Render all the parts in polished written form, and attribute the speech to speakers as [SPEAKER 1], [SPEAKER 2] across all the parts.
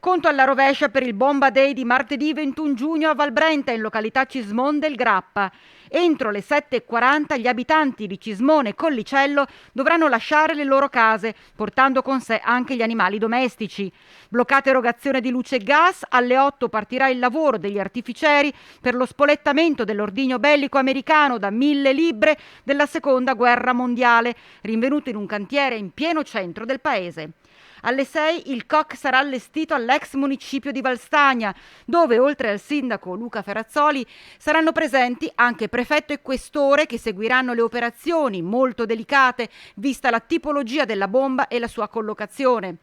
[SPEAKER 1] Conto alla rovescia per il Bomba Day di martedì 21 giugno a Valbrenta, in località Cismon del Grappa. Entro le 7:40 gli abitanti di Cismone e Collicello dovranno lasciare le loro case, portando con sé anche gli animali domestici. Bloccata erogazione di luce e gas, alle 8 partirà il lavoro degli artificieri per lo spolettamento dell'ordigno bellico americano da 1000 libbre della Seconda Guerra Mondiale, rinvenuto in un cantiere in pieno centro del paese. Alle 6 il COC sarà allestito all'ex municipio di Valstagna, dove oltre al sindaco Luca Ferrazzoli saranno presenti anche prefetto e questore, che seguiranno le operazioni molto delicate vista la tipologia della bomba e la sua collocazione.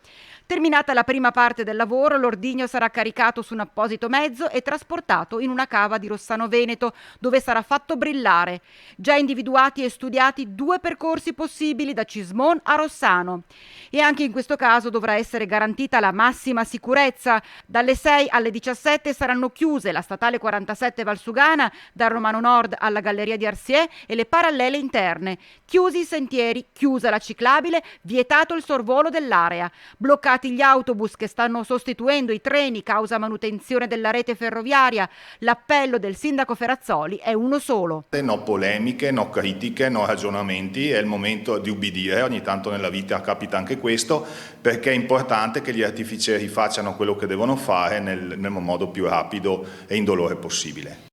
[SPEAKER 1] Terminata la prima parte del lavoro, l'ordigno sarà caricato su un apposito mezzo e trasportato in una cava di Rossano Veneto, dove sarà fatto brillare. Già individuati e studiati 2 percorsi possibili da Cismon a Rossano. E anche in questo caso dovrà essere garantita la massima sicurezza. Dalle 6 alle 17 saranno chiuse la statale 47 Valsugana, dal Romano Nord alla Galleria di Arsier e le parallele interne. Chiusi i sentieri, chiusa la ciclabile, vietato il sorvolo dell'area. Bloccati gli autobus che stanno sostituendo i treni causa manutenzione della rete ferroviaria. L'appello del sindaco Ferrazzoli è uno solo.
[SPEAKER 2] No polemiche, no critiche, no ragionamenti, è il momento di ubbidire, ogni tanto nella vita capita anche questo, perché è importante che gli artificieri facciano quello che devono fare nel modo più rapido e indolore possibile.